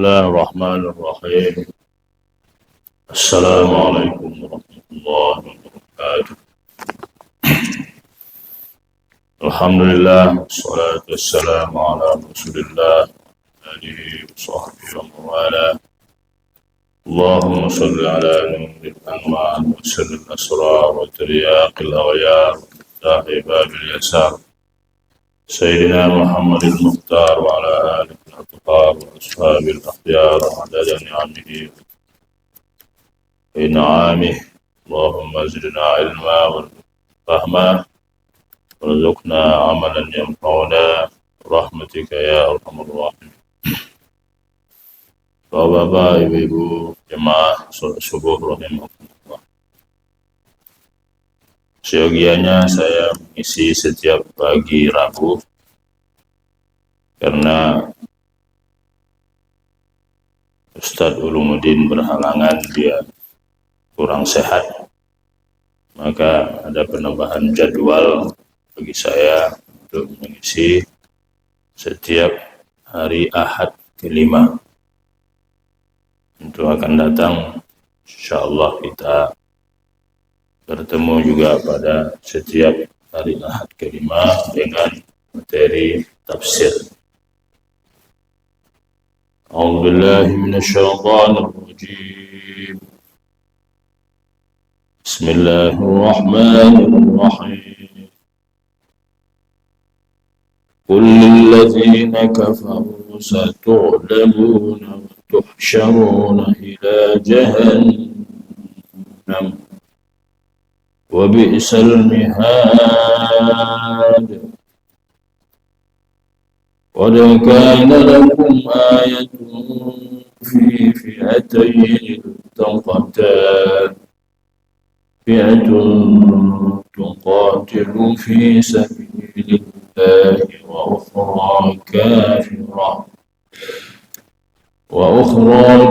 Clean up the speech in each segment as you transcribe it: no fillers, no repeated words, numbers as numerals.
Bismillahirrahmanirrahim. Assalamualaikum warahmatullahi wabarakatuh. Alhamdulillah, wassalatu wassalamu ala rasulillah, alihi wa sahbihi wa mawala. Allahumma salli ala nuril anwar, wa sallil asrar, wa tiryaqil aghyar, wa babil yasar. Sayyidina Muhammadil Mukhtar wa ala alihi al-athhar wa ashabil akhyar wa adada ni'amihi wa in'amih. Allahumma zidna ilma wa fahma warzuqna amalan yanfa'una rahmatika ya arhamar rahimin. Bapak-bapak, ibu-ibu, jemaah salat subuh rahimakumullah. Seyogianya saya mengisi setiap pagi Rabu karena Ustadz Ulumuddin berhalangan, dia kurang sehat, maka ada penambahan jadwal bagi saya untuk mengisi setiap hari Ahad kelima. Untuk akan datang, insyaallah kita bertemu juga pada setiap hari Ahad kelima dengan materi tafsir. A'udzubillahi minasyaitonir rajim. Bismillahirrahmanirrahim. Qul lilladzina kafaru satughlabuna wa tuhsyaruna ila jahannam wa bi'sal mihad. Qad kana lakum ayatun fi fi'atayn iltaqata, fi'atun tuqatilu fi sabilillahi wa ukhra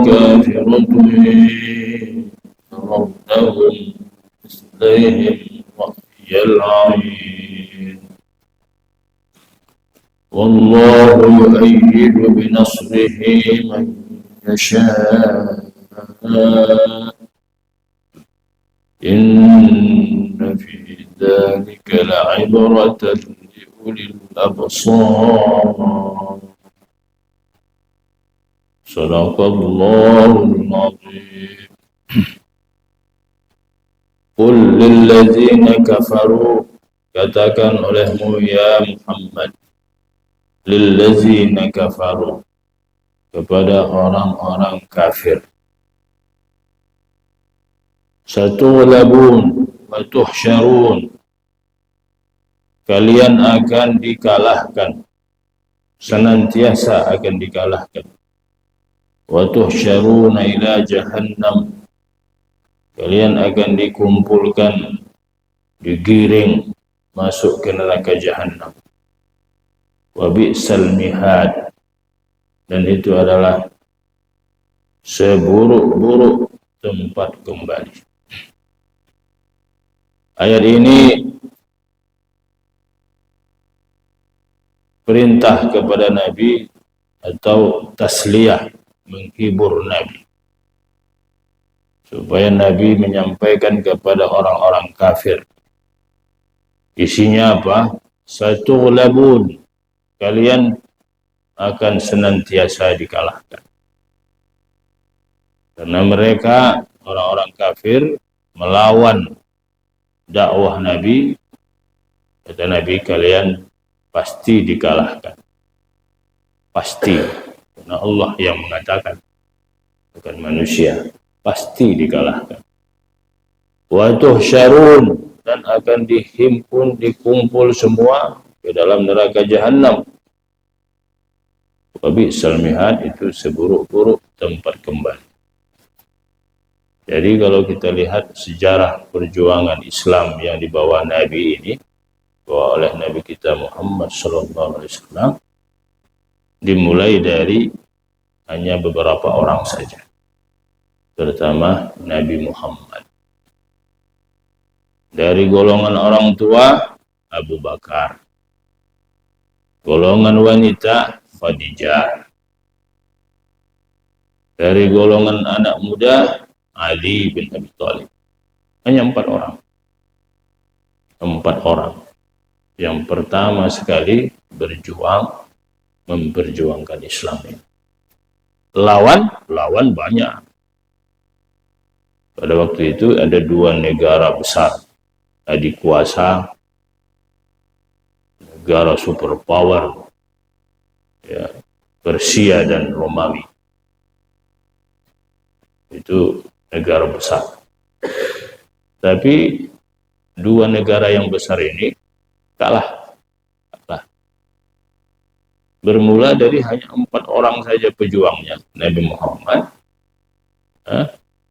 kafiratun yarawnahum مثليهم رأي العين والله يؤيد بنصره من يشاء إن في ذلك لعبرة لأولي الأبصار. صدق الله العظيم. Qul lilladzina kafaru, katakan olehmu ya Muhammad, lilladzina kafaru, kepada orang-orang kafir, satughlabun wa tuhsyarun, kalian akan dikalahkan, senantiasa akan dikalahkan, wa tuhsyaruna ila jahannam, kalian akan dikumpulkan, digiring masuk ke neraka jahannam. Wa bi'sal mihad, dan itu adalah seburuk-buruk tempat kembali. Ayat ini perintah kepada Nabi atau tasliyah, menghibur Nabi, supaya Nabi menyampaikan kepada orang-orang kafir. Isinya apa? Satughlabun, kalian akan senantiasa dikalahkan. Karena mereka, orang-orang kafir, melawan dakwah Nabi. Kata Nabi, kalian pasti dikalahkan. Pasti. Karena Allah yang mengatakan, bukan manusia. Pasti dikalahkan. Wa tuhsyarun, dan akan dihimpun, dikumpul semua ke dalam neraka jahannam. Wa bi'sal mihad, itu seburuk-buruk tempat kembali. Jadi kalau kita lihat sejarah perjuangan Islam yang dibawa Nabi ini, dibawa oleh Nabi kita Muhammad SAW, dimulai dari hanya beberapa orang saja, terutama Nabi Muhammad. Dari golongan orang tua, Abu Bakar. Golongan wanita, Khadijah. Dari golongan anak muda, Ali bin Abi Thalib. Hanya 4 orang. 4 orang. Yang pertama sekali berjuang, memperjuangkan Islam ini. Lawan banyak. Pada waktu itu ada 2 negara besar, adik kuasa, negara superpower, ya, Persia dan Romawi. Itu negara besar. Tapi 2 negara yang besar ini kalah. Bermula dari hanya 4 orang saja pejuangnya, Nabi Muhammad,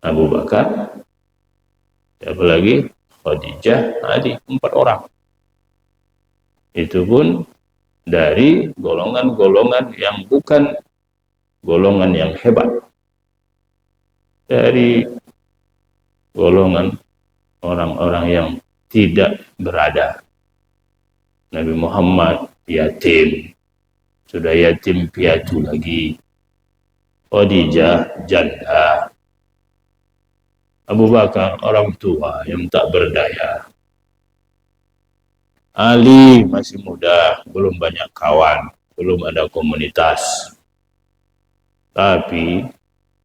Abu Bakar, siapa lagi? Khadijah, Ali, 4 orang. Itu pun dari golongan-golongan yang bukan golongan yang hebat. Dari golongan orang-orang yang tidak berada. Nabi Muhammad yatim, sudah yatim piatu lagi. Khadijah janda. Abu Bakar orang tua yang tak berdaya. Ali masih muda, belum banyak kawan, belum ada komunitas. Tapi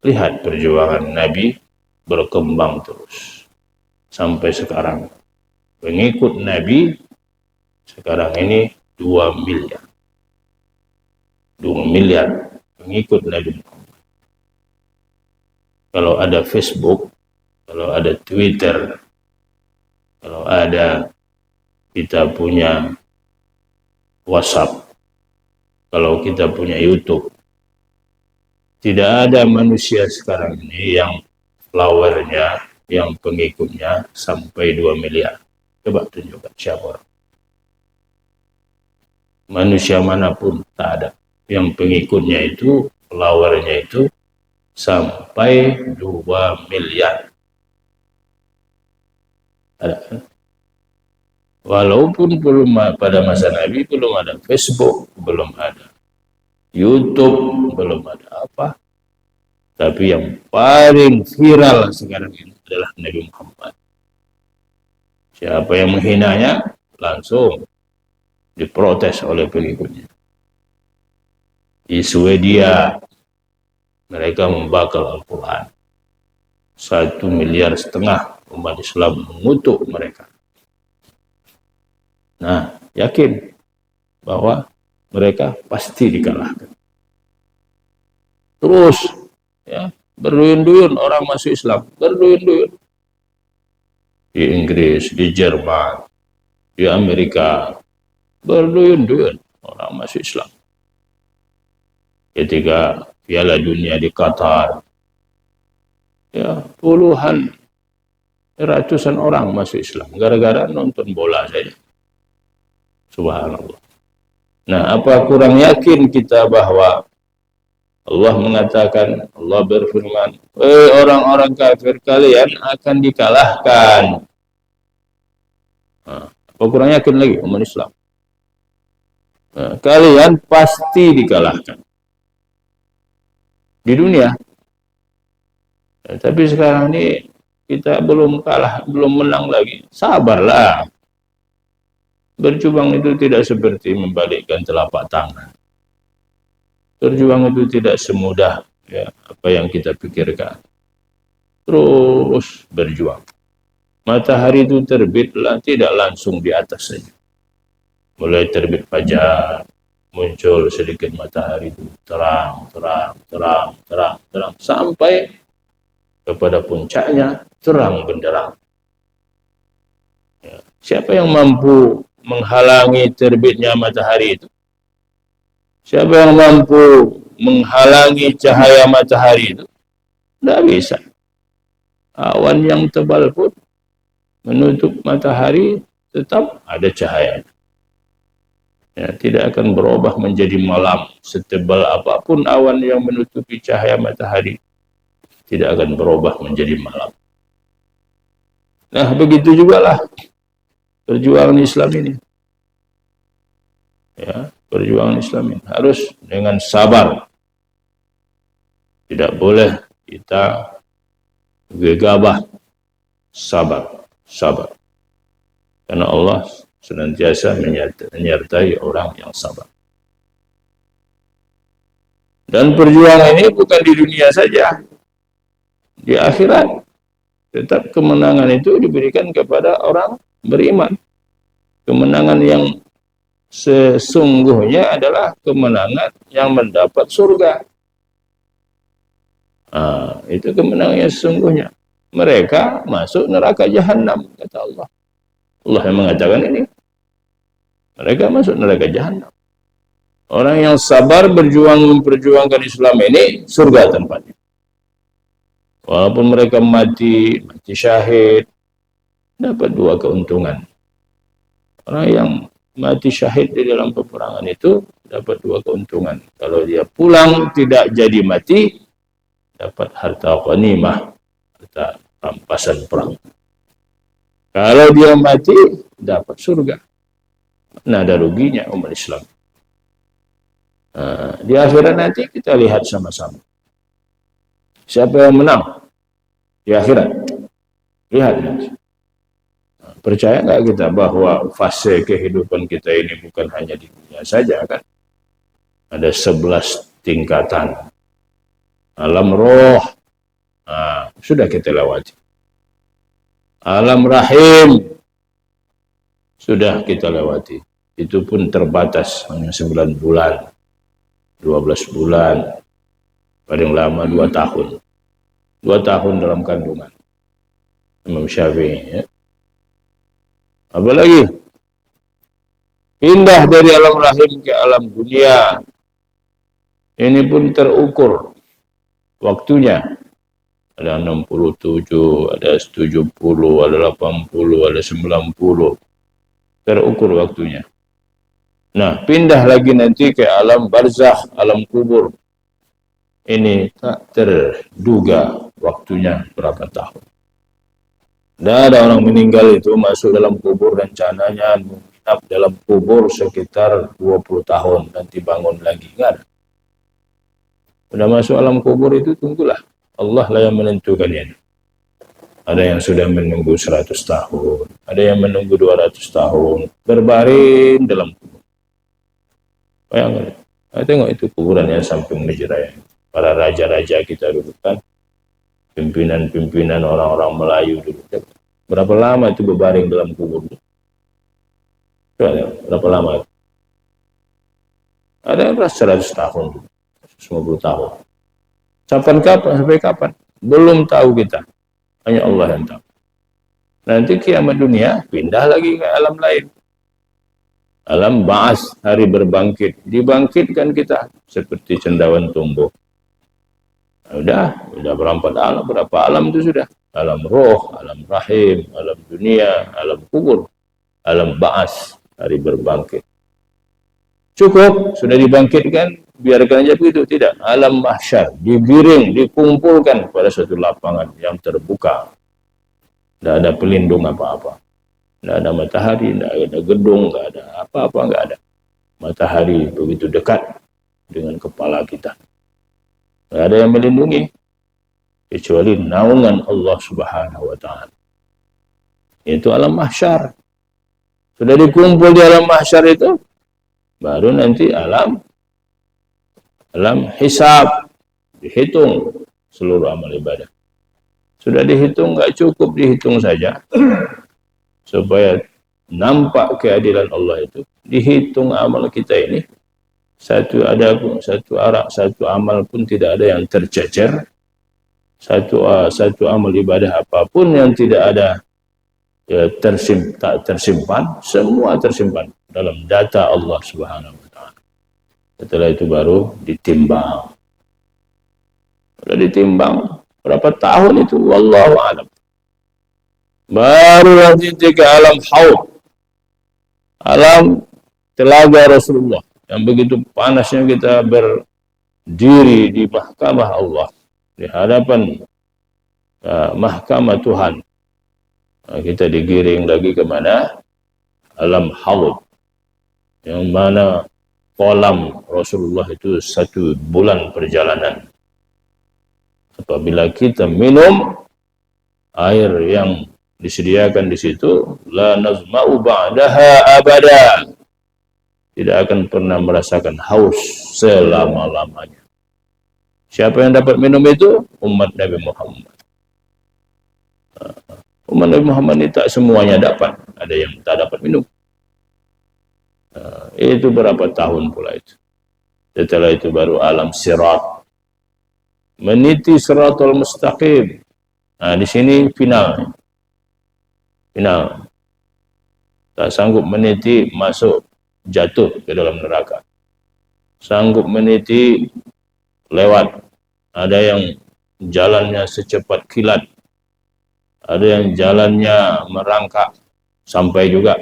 lihat perjuangan Nabi berkembang terus sampai sekarang. Pengikut Nabi sekarang ini 2 miliar. 2 miliar pengikut Nabi Muhammad. Kalau ada Facebook, kalau ada Twitter, kalau ada kita punya WhatsApp, kalau kita punya YouTube, tidak ada manusia sekarang ini yang followernya, yang pengikutnya sampai 2 miliar. Coba tunjukkan siapa orang. Manusia manapun tak ada yang pengikutnya itu, followernya itu sampai 2 miliar. Ada. Walaupun belum pada masa Nabi belum ada Facebook, belum ada YouTube, belum ada apa. Tapi yang paling viral sekarang ini adalah Nabi Muhammad. Siapa yang menghinanya langsung diprotes oleh pengikutnya. Di Swedia mereka membakar Al-Quran. 1,5 miliar umat Islam mengutuk mereka. Nah, yakin bahwa mereka pasti dikalahkan. Terus, ya, berduyun-duyun orang masuk Islam, berduyun-duyun. Di Inggris, di Jerman, di Amerika, berduyun-duyun orang masuk Islam. Ketika Piala Dunia di Qatar, ya, puluhan, ratusan orang masuk Islam gara-gara nonton bola saja. Subhanallah. Nah, apa kurang yakin kita bahwa Allah mengatakan, Allah berfirman, orang-orang kafir kalian akan dikalahkan. Nah, apa kurang yakin lagi umat Islam? Nah, kalian pasti dikalahkan di dunia. Ya, tapi sekarang ini kita belum kalah, belum menang lagi. Sabarlah. Berjuang itu tidak seperti membalikkan telapak tangan. Berjuang itu tidak semudah ya, apa yang kita pikirkan. Terus berjuang. Matahari itu terbitlah tidak langsung di atas saja. Mulai terbit fajar, muncul sedikit matahari itu terang, sampai kepada puncaknya terang benderang. Ya. Siapa yang mampu menghalangi terbitnya matahari itu? Siapa yang mampu menghalangi cahaya matahari itu? Tidak bisa. Awan yang tebal pun menutup matahari tetap ada cahaya. Ya, tidak akan berubah menjadi malam. Setebal apapun awan yang menutupi cahaya matahari, tidak akan berubah menjadi malam. Nah, begitu jugalah perjuangan Islam ini. Ya, perjuangan Islam ini harus dengan sabar. Tidak boleh kita gegabah, sabar, sabar. Karena Allah senantiasa menyertai orang yang sabar. Dan perjuangan ini bukan di dunia saja, di akhirat. Tetap kemenangan itu diberikan kepada orang beriman. Kemenangan yang sesungguhnya adalah kemenangan yang mendapat surga. Itu kemenangan yang sesungguhnya. Mereka masuk neraka jahanam, kata Allah. Allah yang mengatakan ini. Mereka masuk neraka jahanam. Orang yang sabar berjuang memperjuangkan Islam ini, surga tempatnya. Walaupun mereka mati syahid, dapat dua keuntungan. Orang yang mati syahid di dalam peperangan itu dapat dua keuntungan. Kalau dia pulang tidak jadi mati, dapat harta ghanimah, harta rampasan perang. Kalau dia mati, dapat surga. Nah, ada ruginya umat Islam. Di akhirat nanti kita lihat sama-sama. Siapa yang menang di akhirat? Lihat nanti. Percaya nggak kita bahwa fase kehidupan kita ini bukan hanya di dunia saja kan? Ada 11 tingkatan. Alam roh, sudah kita lewati. Alam rahim, sudah kita lewati. Itu pun terbatas, hanya 9 bulan, 12 bulan, paling lama 2 tahun. 2 tahun dalam kandungan. Imam Syafi'i, ya. Apalagi pindah dari alam rahim ke alam dunia, ini pun terukur waktunya. Ada 67, ada 70, ada 80, ada 90. Terukur waktunya. Nah, pindah lagi nanti ke alam barzakh, alam kubur. Ini tak terduga waktunya berapa tahun. Dan ada orang meninggal itu masuk dalam kubur, rencananya menginap dalam kubur sekitar 20 tahun, nanti bangun lagi. Enggak ada. Sudah masuk alam kubur itu, tunggulah. Allah lah yang menentukannya. Ada yang sudah menunggu 100 tahun, ada yang menunggu 200 tahun, berbaring dalam kubur. Bayangkan, tengok itu kuburan yang samping masjid raya. Para raja-raja kita dulu kan, pimpinan-pimpinan orang-orang Melayu dulu. Berapa lama itu berbaring dalam kubur? Berapa lama? Ada yang 100 tahun, 50 tahun. Sampai kapan? Belum tahu kita. Hanya Allah yang tahu. Nanti kiamat dunia, pindah lagi ke alam lain. Alam ba'as, hari berbangkit. Dibangkitkan kita seperti cendawan tumbuh. Udah berapa alam itu sudah. Alam roh, alam rahim, alam dunia, alam kubur, alam ba'as, hari berbangkit. Cukup, sudah dibangkitkan, biarkan aja begitu. Tidak, alam mahsyar, digiring, dikumpulkan pada suatu lapangan yang terbuka. Tidak ada pelindung apa-apa. Tidak ada matahari, tidak ada gedung, tidak ada apa-apa, tidak ada. Matahari begitu dekat dengan kepala kita. Tidak ada yang melindungi kecuali naungan Allah Subhanahu wa Ta'ala. Itu alam mahsyar. Sudah dikumpul di alam mahsyar itu, baru nanti alam hisab, dihitung seluruh amal ibadah. Sudah dihitung, nggak cukup dihitung saja, supaya nampak keadilan Allah itu. Dihitung amal kita ini, satu amal pun tidak ada yang tercecer, satu amal ibadah apapun yang tidak ada tak tersimpan, semua tersimpan dalam data Allah Subhanahu wa Ta'ala. Setelah itu baru ditimbang. Sudah ditimbang berapa tahun itu, wallahu a'lam. Baru nanti ke alam haud, alam telaga Rasulullah, yang begitu panasnya kita berdiri di mahkamah Allah, di hadapan mahkamah Tuhan. Nah, kita digiring lagi ke mana? Alam haud, yang mana kolam Rasulullah itu 1 bulan perjalanan. Apabila kita minum air yang disediakan di situ, la nazma'u ba'daha abada. Tidak akan pernah merasakan haus selama-lamanya. Siapa yang dapat minum itu? Umat Nabi Muhammad. Umat Nabi Muhammad ini tak semuanya dapat. Ada yang tak dapat minum. Itu berapa tahun pula itu. Setelah itu baru alam sirat. Meniti siratul mustaqim. Nah, di sini final. Final. Tak sanggup meniti, masuk, jatuh ke dalam neraka. Sanggup meniti, lewat. Ada yang jalannya secepat kilat. Ada yang jalannya merangkak, sampai juga.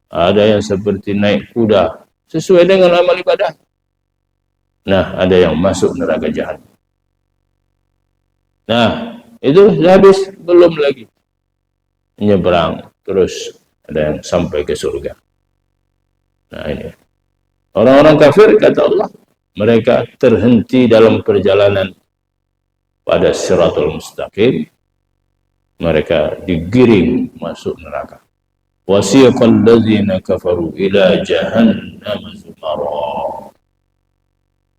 Ada yang seperti naik kuda, sesuai dengan amal ibadah. Nah, ada yang masuk neraka jahanam. Nah, itu habis, belum lagi. Nyebrang, terus ada yang sampai ke surga. Nah, ini. Orang-orang kafir, kata Allah, mereka terhenti dalam perjalanan pada siratul mustaqim. Mereka digiring masuk neraka. Wasiqal ladzina kafaru ila jahannam zumara.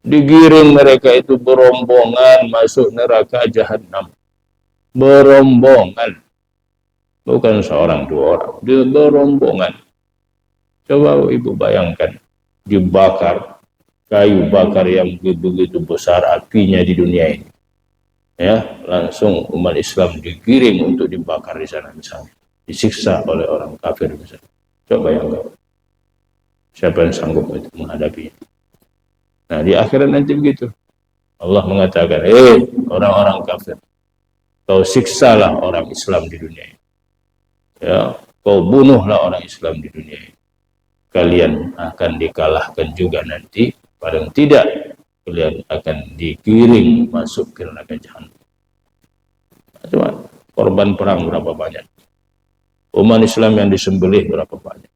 Digiring mereka itu berombongan masuk neraka jahanam. Berombongan. Bukan seorang dua orang, dia berombongan. Coba ibu bayangkan, dibakar kayu bakar yang begitu besar apinya di dunia ini. Ya, langsung umat Islam digiring untuk dibakar di sana misalnya. Disiksa oleh orang kafir misalnya. Coba bayangkan. Siapa yang sanggup itu menghadapinya? Nah, di akhirat nanti begitu. Allah mengatakan, orang-orang kafir, kau siksalah orang Islam di dunia ini. Ya, kau bunuhlah orang Islam di dunia ini. Kalian akan dikalahkan juga nanti. Paling tidak, kalian akan digiring masuk ke neraka jahanam. Cuma korban perang berapa banyak? Umat Islam yang disembelih berapa banyak?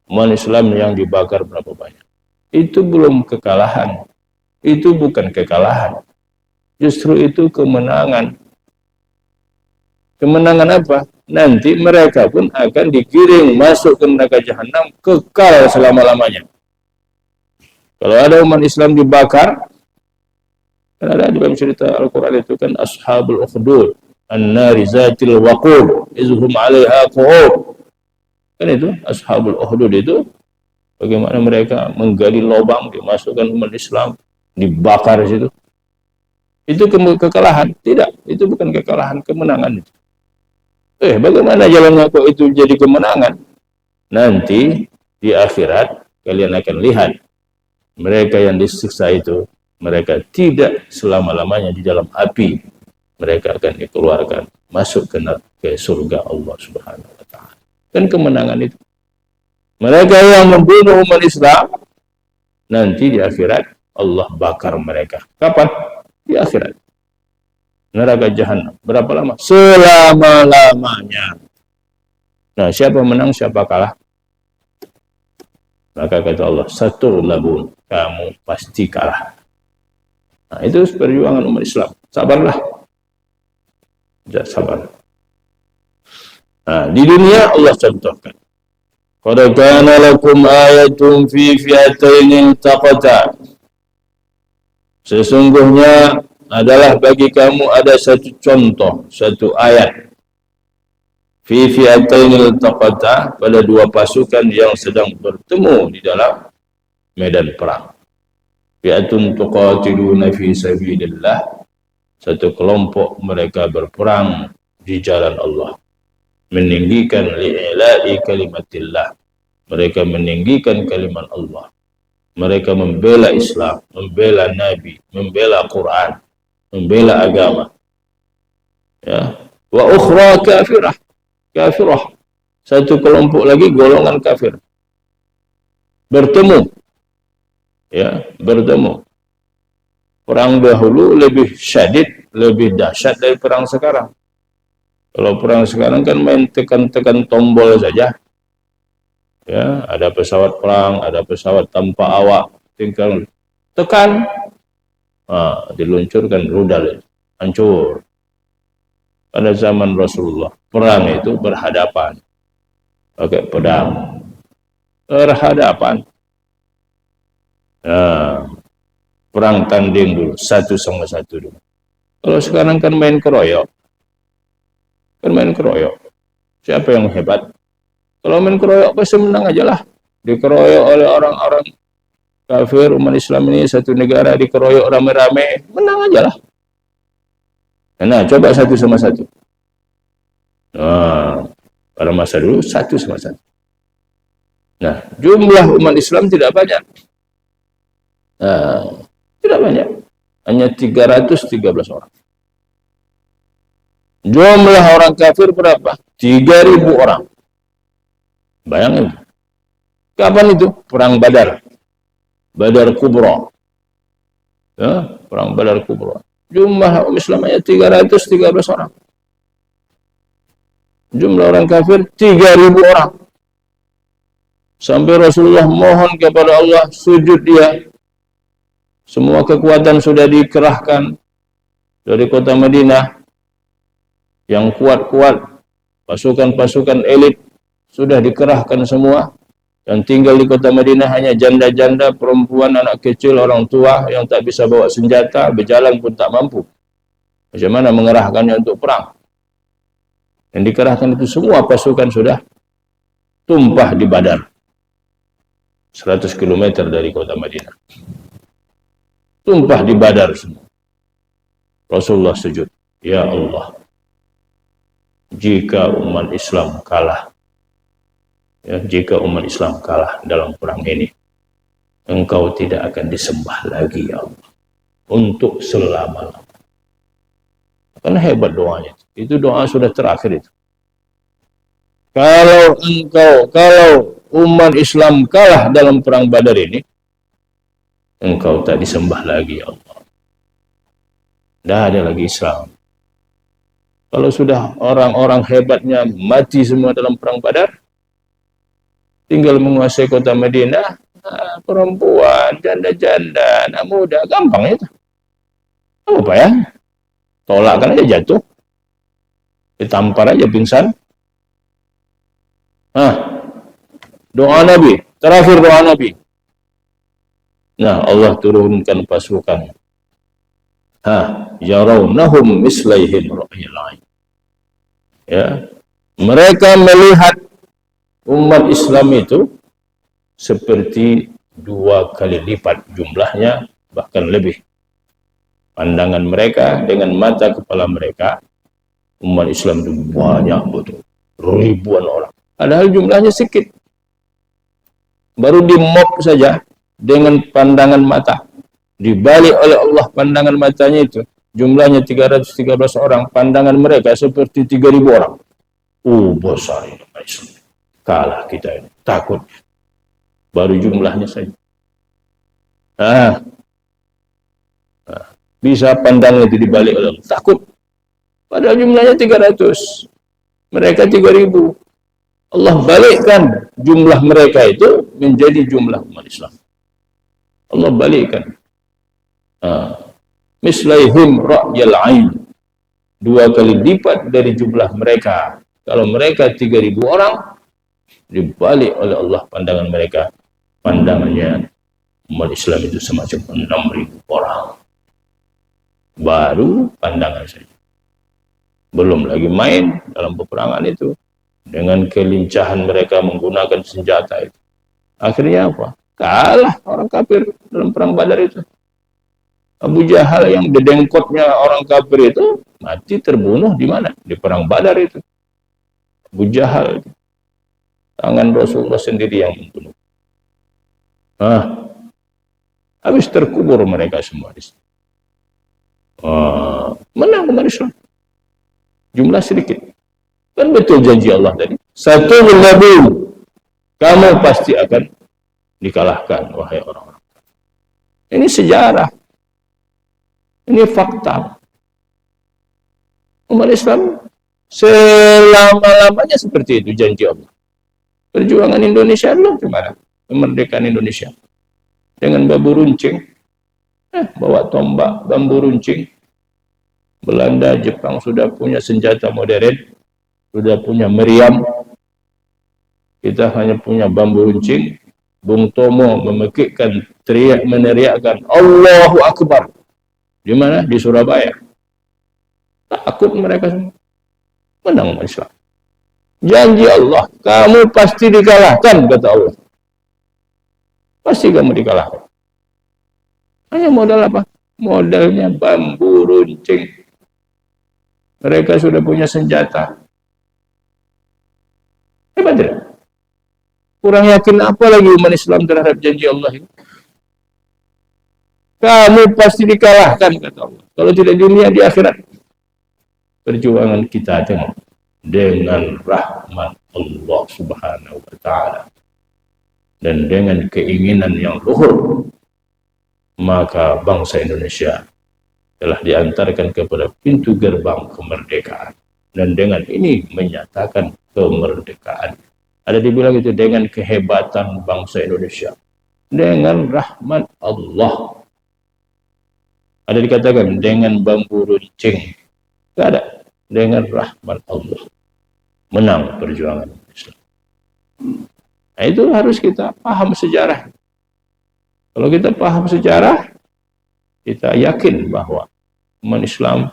Umat Islam yang dibakar berapa banyak? Itu belum kekalahan. Itu bukan kekalahan. Justru itu kemenangan. Kemenangan apa? Nanti mereka pun akan digiring masuk ke neraka jahanam, kekal selama-lamanya. Kalau ada umat Islam dibakar, kan ada dalam cerita Al-Quran itu kan ashabul ukhdud an-nari zatil waqud izhum 'alaiha qu'ud. Kan itu ashabul ukhdud itu bagaimana mereka menggali lubang dimasukkan umat Islam, dibakar di situ. Itu kekalahan? Tidak, itu bukan kekalahan, kemenangan itu. Bagaimana jalannya kok itu jadi kemenangan? Nanti di akhirat kalian akan lihat mereka yang disiksa itu, mereka tidak selama-lamanya di dalam api. Mereka akan dikeluarkan, masuk ke surga Allah Subhanahu wa Ta'ala. Kan kemenangan itu. Mereka yang membunuh umat Islam, nanti di akhirat Allah bakar mereka. Kapan? Di akhirat. Neraka jahanam. Berapa lama? Selama-lamanya. Nah, siapa menang, siapa kalah? Maka kata Allah, satu labun, kamu pasti kalah. Nah, itu perjuangan umat Islam. Sabarlah. Jangan sabar. Nah, di dunia Allah contohkan. Qad kana lakum ayatun fi fi'atayn iltaqata. Sesungguhnya adalah bagi kamu ada satu contoh, satu ayat. Fi fi'atayn iltaqata, pada dua pasukan yang sedang bertemu di dalam medan perang. Fi'atun tuqatiluna fi sabilillah, satu kelompok mereka berperang di jalan Allah, meninggikan li'ila'i kalimatillah, mereka meninggikan kalimat Allah, mereka membela Islam, membela Nabi, membela Quran, membela agama. Ya, wa ukhra kafirah, satu kelompok lagi golongan kafir bertemu. Ya, bertemu. Perang dahulu lebih syadid, lebih dahsyat dari perang sekarang. Kalau perang sekarang kan main tekan-tekan tombol saja. Ya, ada pesawat perang, ada pesawat tanpa awak, tinggal tekan, diluncurkan rudal. hancur. Pada zaman Rasulullah, perang itu berhadapan, pakai pedang, berhadapan. Nah, perang tanding dulu, satu sama satu dulu. Kalau sekarang kan main keroyok, siapa yang hebat? Kalau main keroyok pasti menang aja lah. Dikeroyok oleh orang-orang kafir, umat Islam ini satu negara dikeroyok rame-rame, menang aja lah. Nah, coba satu sama satu. Nah, pada masa dulu satu sama satu. Nah, jumlah umat Islam tidak banyak. Nah, tidak banyak. Hanya 313 orang. Jumlah orang kafir berapa? 3.000 orang. Bayangin. Kapan itu? Perang Badar. Badar Kubra. Ya, perang Badar Kubra. Jumlah umat Islam hanya 313 orang. Jumlah orang kafir 3.000 orang. Sampai Rasulullah mohon kepada Allah, sujud dia. Semua kekuatan sudah dikerahkan dari kota Madinah. Yang kuat-kuat, pasukan-pasukan elit sudah dikerahkan semua. Yang tinggal di kota Madinah hanya janda-janda, perempuan, anak kecil, orang tua yang tak bisa bawa senjata, berjalan pun tak mampu. Macam mana mengerahkannya untuk perang? Yang dikerahkan itu semua pasukan sudah tumpah di Badar. 100 km dari kota Madinah. Tumpah di Badar semua. Rasulullah sujud. Ya Allah, jika umat Islam kalah, jika umat Islam kalah dalam perang ini, Engkau tidak akan disembah lagi, ya Allah, untuk selama-lamanya. Karena hebat doanya. Itu doa sudah terakhir itu. Kalau umat Islam kalah dalam perang Badar ini, Engkau tak disembah lagi, ya Allah. Tidak ada lagi Islam. Kalau sudah orang-orang hebatnya mati semua dalam perang Badar, tinggal menguasai kota Madinah, perempuan, janda-janda, anak muda, gampang itu. Apa ya? Tolakkan aja jatuh, ditampar aja pingsan. Doa Nabi, terakhir doa Nabi. Nah, Allah turunkan pasukan. Yarawnahum mislaihim ra'yil ain. Ya, mereka melihat umat Islam itu seperti 2 kali lipat jumlahnya, bahkan lebih. Pandangan mereka dengan mata kepala mereka, umat Islam itu banyak betul, ribuan orang. Padahal jumlahnya sedikit. Baru di mob saja dengan pandangan mata. Dibalik oleh Allah pandangan matanya itu, jumlahnya 313 orang, pandangan mereka seperti 3.000 orang. Besar ini Islam. Kalah kita ini, takut. Baru jumlahnya saja. Bisa pandangan itu dibalik oleh Allah. Takut. Padahal jumlahnya 300. Mereka 3.000. Allah balikkan jumlah mereka itu menjadi jumlah umat Islam. Allah balikkan. Mislaihim ra'yal ain. 2 kali lipat dari jumlah mereka. Kalau mereka 3.000 orang, dibalik oleh Allah pandangan mereka. Pandangannya umat Islam itu semacam 6.000 orang. Baru pandangan saja. Belum lagi main dalam peperangan itu. Dengan kelincahan mereka menggunakan senjata itu. Akhirnya apa? Kalah orang kafir dalam perang Badar itu. Abu Jahal yang dedengkotnya orang kafir itu mati terbunuh di mana? Di perang Badar itu. Abu Jahal itu. Tangan Rasulullah sendiri yang membunuh. Habis terkubur mereka semua di situ. Menang umat Islam. Jumlah sedikit. Kan betul janji Allah tadi. Satu Nabi, kamu pasti akan dikalahkan, wahai orang-orang. Ini sejarah. Ini fakta. Umat Islam selama-lamanya seperti itu janji Allah. Perjuangan Indonesia dulu gimana? Kemerdekaan Indonesia. Dengan bambu runcing. Bawa tombak, bambu runcing. Belanda, Jepang sudah punya senjata modern, sudah punya meriam. Kita hanya punya bambu runcing. Bung Tomo memekikkan, teriak meneriakkan Allahu Akbar. Di mana? Di Surabaya. Takut mereka semua. Menang Islam. Janji Allah, kamu pasti dikalahkan, kata Allah. Pasti kamu dikalahkan. Hanya modal apa? Modalnya bambu runcing. Mereka sudah punya senjata. Hebat tidak? Kurang yakin apa lagi umat Islam terhadap janji Allah ini? Kamu pasti dikalahkan, kata Allah. Kalau tidak di dunia, di akhirat. Perjuangan kita tengok dengan rahmat Allah Subhanahu wa Ta'ala dan dengan keinginan yang luhur, maka bangsa Indonesia telah diantarkan kepada pintu gerbang kemerdekaan, dan dengan ini menyatakan kemerdekaan. Ada dibilang itu dengan kehebatan bangsa Indonesia, dengan rahmat Allah. Ada dikatakan dengan bambu runcing, tidak ada, dengan rahmat Allah menang perjuangan Islam. Nah, itu harus kita paham sejarah. Kalau kita paham sejarah, kita yakin bahwa umat Islam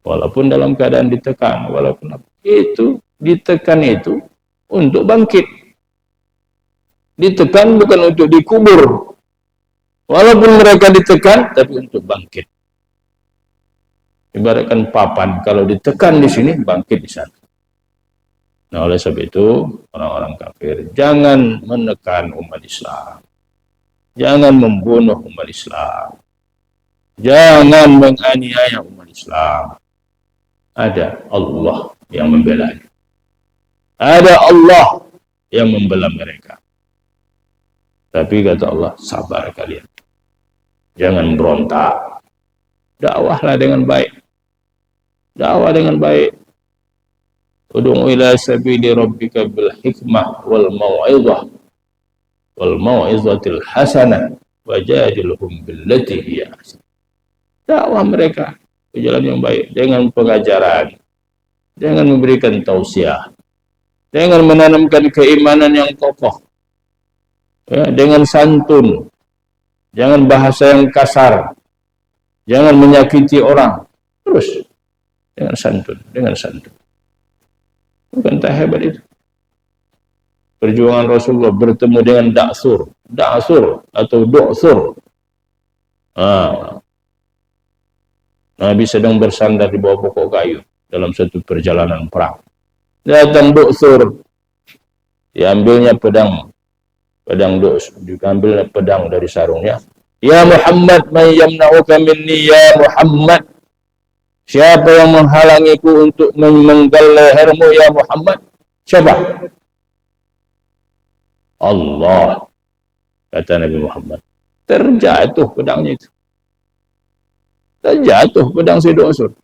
walaupun dalam keadaan ditekan, walaupun itu ditekan itu untuk bangkit. Ditekan bukan untuk dikubur. Walaupun mereka ditekan, tapi untuk bangkit. Ibaratkan papan, kalau ditekan di sini, bangkit di sana. Nah, oleh sebab itu, orang-orang kafir jangan menekan umat Islam. Jangan membunuh umat Islam. Jangan menganiaya umat Islam. Ada Allah yang membelanya. Ada Allah yang membela mereka. Tapi kata Allah, sabar kalian. Jangan berontak. Dakwahlah dengan baik. Dakwah dengan baik. Ud'u ila sabili rabbika bil hikmah wal mau'izatil hasanah wajadilhum billati hiya ahsan. Dakwah mereka ke jalan yang baik dengan pengajaran, dengan memberikan tausiah, dengan menanamkan keimanan yang kokoh, ya, dengan santun, jangan bahasa yang kasar, jangan menyakiti orang, terus dengan santun, dengan santun. Bukan tak hebat itu? Perjuangan Rasulullah bertemu dengan Da'sur atau Du'sur. Nabi sedang bersandar di bawah pokok kayu dalam satu perjalanan perang. Datang Du'sur, diambilnya pedang Du'sur, diambil pedang dari sarungnya. Ya Muhammad, man yamna'uka minni ya Muhammad. Siapa yang menghalangiku untuk memenggal lehermu ya Muhammad? Siapa? Allah, kata Nabi Muhammad. Terjatuh pedangnya itu. Terjatuh pedang si Du'sur.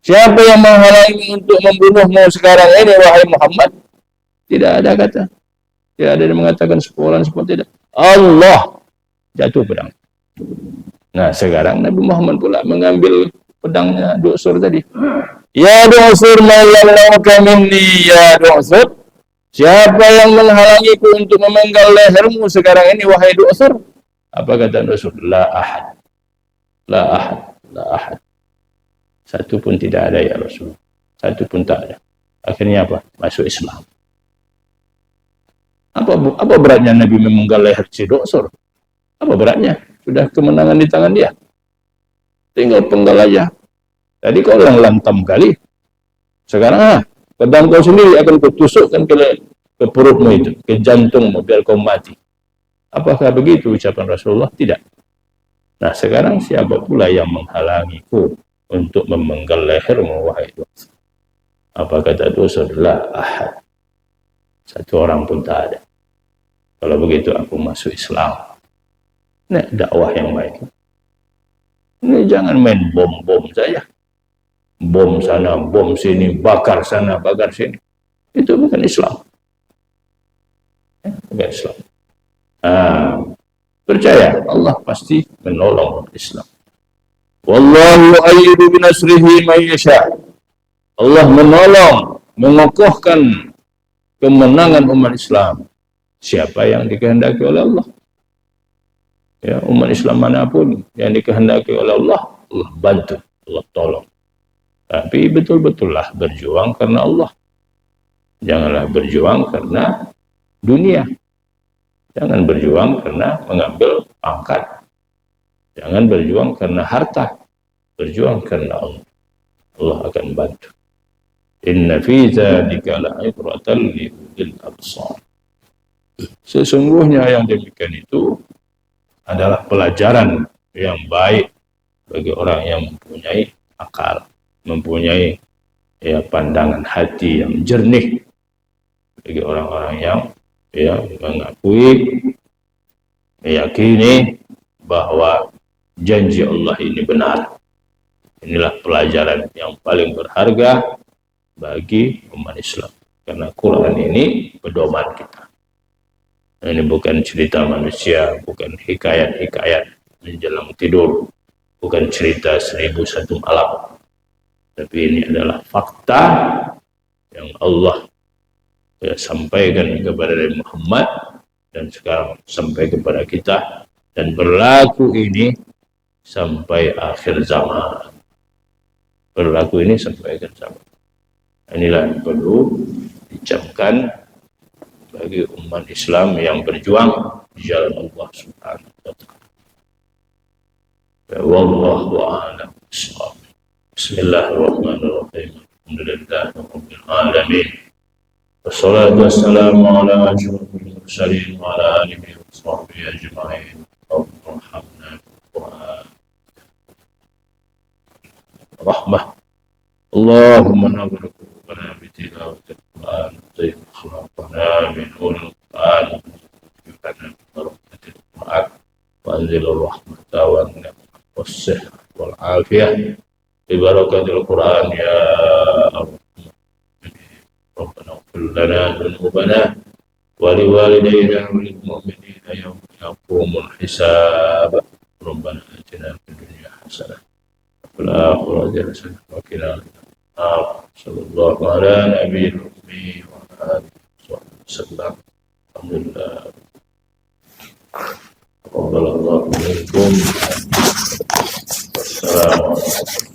Siapa yang menghalangi untuk membunuhmu sekarang ini wahai Muhammad? Tidak ada kata. Tidak ada yang mengatakan sepolan tidak. Allah, jatuh pedang. Nah, sekarang Nabi Muhammad pula mengambil pedangnya Du'sur tadi. Ya Du'sur, mayallahu minni ya Du'sur. Siapa yang menghalangiku untuk memenggal lehermu sekarang ini wahai Du'sur? Apa kata Du'sur? La ahad. La ahad. La ahad. Satu pun tidak ada ya Rasul. Satu pun tak ada. Akhirnya apa? Masuk Islam. Apa beratnya Nabi memenggal leher si Du'sur? Apa beratnya? Sudah kemenangan di tangan dia. Tinggal penggal aja. Tadi kau yang lantam kali. Sekarang pedang kau sendiri akan kutusukkan ke perutmu itu, ke jantungmu, biar kau mati. Apakah begitu ucapan Rasulullah? Tidak. Nah, sekarang siapa pula yang menghalangiku untuk memenggal lehermu, wahai Du'sur? Apa kata Du'sur? La ahad. Satu orang pun tak ada. Kalau begitu aku masuk Islam. Ini dakwah yang baik. Ini jangan main bom-bom saja. Bom sana, bom sini, bakar sana, bakar sini. Itu bukan Islam. Bukan Islam. Percaya Allah pasti menolong Islam. Wallahu ayyidu binasrihi man yasha. Allah menolong, mengokohkan kemenangan umat Islam siapa yang dikehendaki oleh Allah. Ya, umat Islam manapun yang dikehendaki oleh Allah, Allah bantu, Allah tolong. Tapi betul-betullah berjuang karena Allah. Janganlah berjuang karena dunia. Jangan berjuang karena mengambil pangkat. Jangan berjuang karena harta. Berjuang karena Allah. Allah akan bantu. Inna fi dzalika la'ibratan liulil absar. Sesungguhnya yang demikian itu adalah pelajaran yang baik bagi orang yang mempunyai akal, mempunyai pandangan hati yang jernih, bagi orang-orang yang mengakui, meyakini bahwa janji Allah ini benar. Inilah pelajaran yang paling berharga bagi umat Islam, karena Quran ini pedoman kita. Ini bukan cerita manusia, bukan hikayat-hikayat menjelang tidur, bukan cerita 1001 malam, tapi ini adalah fakta yang Allah sampaikan kepada Nabi Muhammad dan sekarang sampai kepada kita, dan berlaku ini sampai akhir zaman. Berlaku ini sampai akhir zaman. Inilah yang perlu dicamkan bagi umat Islam yang berjuang di jalan Allah Subhanahu wa taala. Wallahu a'lam bishawab. Bismillahirrahmanirrahim. Alhamdulillahirabbil alamin. Wassalatu wassalamu ala asyrofil mursalin wa ala alihi wa sahbihi ajma'in. Allahumma Qur'an rahmah. Allahumma nawwir qulubana bi tilawatil Qur'an. خلقنا من نور القرآن وجعلنا من بركة القرآن وأنزل الرحمة والنعمة والصحة والعافية ببركة القرآن يا أرحم ربنا اغفر لنا ذنوبنا ولوالدينا وللمؤمنين يوم يقوم الحساب ربنا آتنا في الدنيا حسنة وفي الآخرة حسنة وقنا عذاب النار صلى الله على نبينا الأمي وسلم. Alhamdulillah. Alhamdulillah. Assalamualaikum.